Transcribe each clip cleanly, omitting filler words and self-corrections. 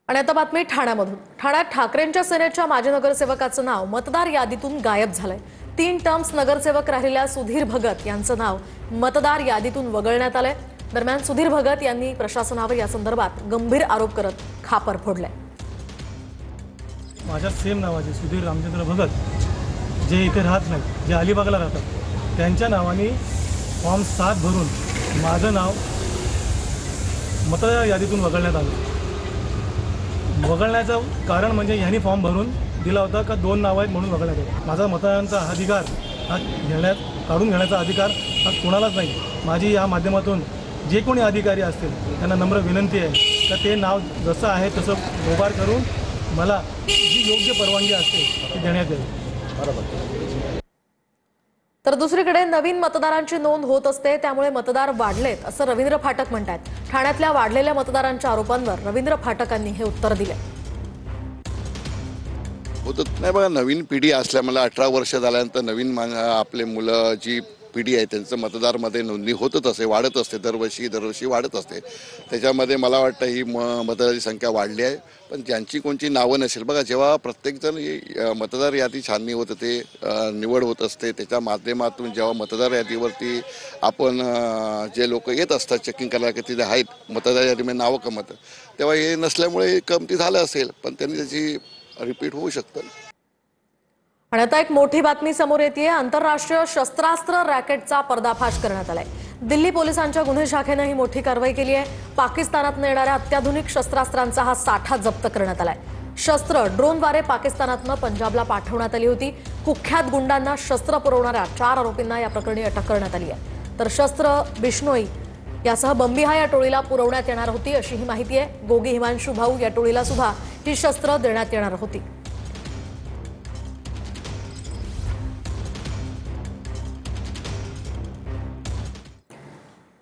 आणि आता बातमी ठाण्यामधून। ठाण्यात ठाकरेंच्या सेनेच्या माजी नगरसेवकाचं नाव मतदार यादीतून गायब झालंय। 3 टर्म्स नगरसेवक राहिलेल्या सुधीर भगत यांचं नाव मतदार यादीतून वगळण्यात आलंय। दरम्यान सुधीर भगत यांनी प्रशासनावर या संदर्भात गंभीर आरोप करत खापर फोडलाय। माझ्या सेम नावाचे सुधीर रामचंद्र भगत जे इथे राहत नाहीत, जे अलिबागला राहतात, त्यांच्या नावाने फॉर्म 7 भरून माझं नाव मतदार यादीतून वगळण्यात आलं। वगळण्याचं कारण म्हणजे ह्यांनी फॉर्म भरून दिला होता का 2 नावं आहेत म्हणून वगळण्यात आलं। माझा मतदारांचा अधिकार हा काढून घेण्याचा अधिकार हा कोणालाच नाही। माझी या माध्यमातून जे कोणी अधिकारी असतील त्यांना नम्र विनंती आहे की ते नाव जसं आहे तसं व्यवहार करून मला जी योग्य परवानगी असते ती देण्यात यावी। बरोबर। तर दुसरीकडे नवीन मतदारांची नोंद होत असते, त्यामुळे मतदार वाढलेत असं रवींद्र फाटक म्हणतात। ठाण्यातल्या वाढलेल्या मतदारांच्या आरोपांवर रवींद्र फाटकांनी हे उत्तर दिले। होतच नाही बघा, नवीन पिढी असल्या मला 18 वर्ष झाल्यानंतर नवीन आपले मुलं जी पिढी आहे त्यांचं मतदारमध्ये नोंदणी होतच असते, वाढत असते, दरवर्षी वाढत असते। त्याच्यामध्ये मला वाटतं ही मतदाराची संख्या वाढली आहे। पण ज्यांची कोणची नावं नसेल बघा, जेव्हा प्रत्येकजण मतदार यादी छाननी होत ते निवड होत असते, त्याच्या माध्यमातून जेव्हा मतदार यादीवरती आपण जे लोक येत असतात चेकिंग करायला की तिथे आहेत मतदार यादीमध्ये नावं कमत, तेव्हा हे नसल्यामुळे कमती झालं असेल, पण त्यांनी त्याची रिपीट होऊ शकतं। आणि आता एक मोठी बातमी समोर येते। आंतरराष्ट्रीय शस्त्रास्त्र रॅकेटचा पर्दाफाश करण्यात आलाय। दिल्ली पोलिसांच्या गुन्हे शाखेने ही मोठी कारवाई केली आहे। पाकिस्तानातून येणाऱ्या अत्याधुनिक शस्त्रास्त्रांचा हा साठा जप्त करण्यात आलाय। शस्त्र ड्रोनद्वारे पाकिस्तानातून पंजाबला पाठवण्यात आली होती। कुख्यात गुंडांना शस्त्र पुरवणाऱ्या 4 आरोपींना या प्रकरणी अटक करण्यात आली आहे। तर शस्त्र बिश्नोई यासह बंबिहा या टोळीला पुरवण्यात येणार होती अशी ही माहिती आहे। गोगी हिमांशू भाऊ या टोळीला सुद्धा ही शस्त्र देण्यात येणार होती।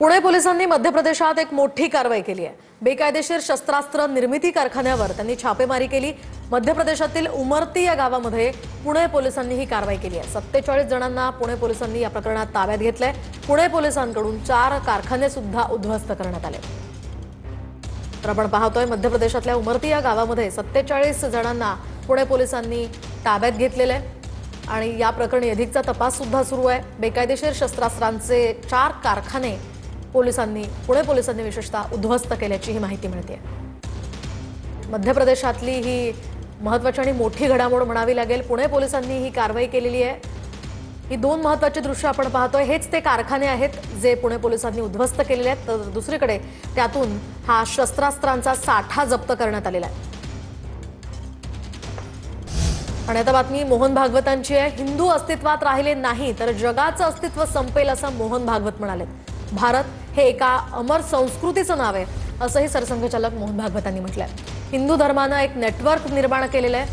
पुणे पोलिसांनी मध्य प्रदेशात एक मोठी कारवाई केली आहे। बेकायदेशीर शस्त्रास्त्र निर्मिती कारखान्यावर त्यांनी छापेमारी केली। मध्य प्रदेशातील उमरती या गावामध्ये पुणे पोलिसांनी ही कारवाई केली आहे। 47 जणांना पुणे पोलिसांनी या प्रकरणात ताब्यात घेतलंय। पुणे पोलिसांकडून 4 कारखाने सुद्धा उद्ध्वस्त करण्यात आले। तर आपण पाहतोय मध्य प्रदेशातल्या उमरती या गावामध्ये 47 जणांना पुणे पोलिसांनी ताब्यात घेतलेलं आहे आणि या प्रकरणी अधिकचा तपास सुद्धा सुरू आहे। बेकायदेशीर शस्त्रास्त्रांचे 4 कारखाने पुणे पोलिसांनी विशेषतः उद्ध्वस्त केल्याची ही माहिती मिळते। मध्य प्रदेशातली ही महत्त्वाची आणि मोठी घडामोड म्हणावी लागेल। पुणे पोलिसांनी ही कारवाई केलेली आहे। ही 2 महत्त्वाची दृश्य आपण पाहतोय, हेच ते कारखाने आहेत जे पुणे पोलिसांनी उद्ध्वस्त केलेले आहेत। तर दुसरीकडे त्यातून हा शस्त्रास्त्रांचा साठा जप्त करण्यात आलेला आहे। आणि आता बातमी मोहन भागवतांची आहे। हिंदू अस्तित्वात राहिले नाही तर जगाचं अस्तित्व संपेल असं मोहन भागवत म्हणाले। भारत हे एका अमर संस्कृतीचं नाव आहे असंही सरसंघचालक मोहन भागवतांनी म्हटलंय। हिंदू धर्मानं एक नेटवर्क निर्माण केलेलं आहे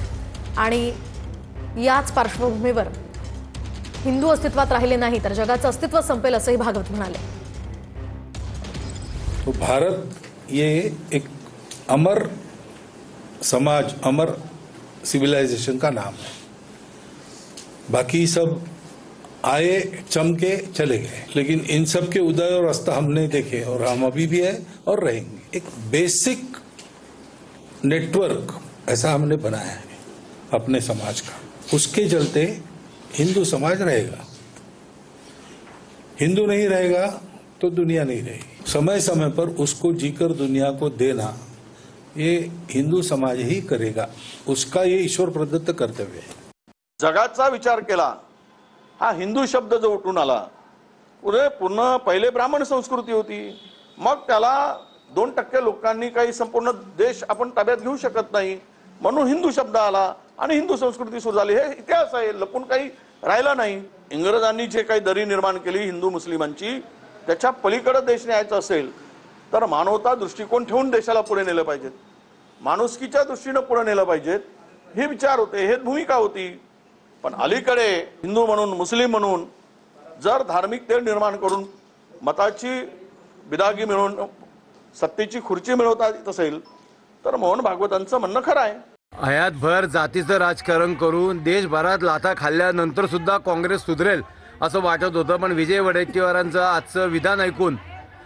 आणि याच पार्श्वभूमीवर हिंदू अस्तित्वात राहिले नाही तर जगाचं अस्तित्व संपेल असंही भागवत म्हणाले। तो भारत ये एक अमर समाज, अमर सिविलाइजेशन का नाम है। बाकी सब आए, चमके, चले गए, लेकिन इन सब के उदय और अस्त हमने देखे और हम अभी भी है और रहेंगे। एक बेसिक नेटवर्क ऐसा हमने बनाया है अपने समाज का, उसके चलते हिंदू समाज रहेगा। हिंदू नहीं रहेगा तो दुनिया नहीं रहेगी। समय समय पर उसको जीकर दुनिया को देना ये हिंदू समाज ही करेगा, उसका ये ईश्वर प्रदत्त कर्तव्य है। जगाचा विचार केला, हा हिंदू शब्द जो उठून आला, पूर्ण पहिले ब्राह्मण संस्कृती होती, मग त्याला 2% लोकांनी काही संपूर्ण देश आपण ताब्यात घेऊ शकत नाही म्हणून हिंदू शब्द आला आणि हिंदू संस्कृती सुरू झाली। हे इतिहास आहे, लपून काही राहिला नाही। इंग्रजांनी जे काही दरी निर्माण केली हिंदू मुस्लिमांची, त्याच्या पलीकडे देश न्यायचा असेल तर मानवता दृष्टिकोन ठेवून देशाला पुढे नेलं पाहिजे, माणुसकीच्या दृष्टीने पुढे नेलं पाहिजे, हे विचार होते, हे भूमिका होती। पण अलीकडे हिंदू म्हणून मुस्लिम म्हणून जर धार्मिक तेढ निर्माण करून मताची बिदागी मिळवून सत्तेची खुर्ची मिळवता येत असेल तर मोहन भागवतांचं म्हणणं खरं आहे। हयातभर जातीचं राजकारण करून देशभरात लाथा खाल्ल्यानंतर सुद्धा काँग्रेस सुधरेल असं वाटत होतं, पण विजय वडेट्टीवारांचं आजचं विधान ऐकून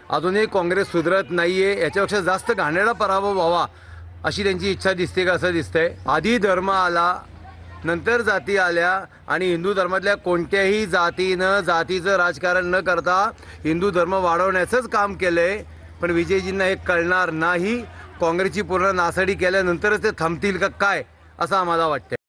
अजूनही काँग्रेस सुधरत नाहीये। याच्यापेक्षा जास्त घाणेरडा पराभव व्हावा अशी त्यांची इच्छा दिसते का असं दिसतंय. आधी धर्म आला, नंतर जाती आल्या आणि हिंदू धर्मातल्या कोणत्याही जातीनं जातीचं राजकारण न करता हिंदू धर्म वाढवण्याचंच काम केलंय. पण विजयजींना हे कळणार नाही. काँग्रेसची पूर्ण नासाडी केल्यानंतरच ते थांबतील का काय असं आम्हाला वाटतं.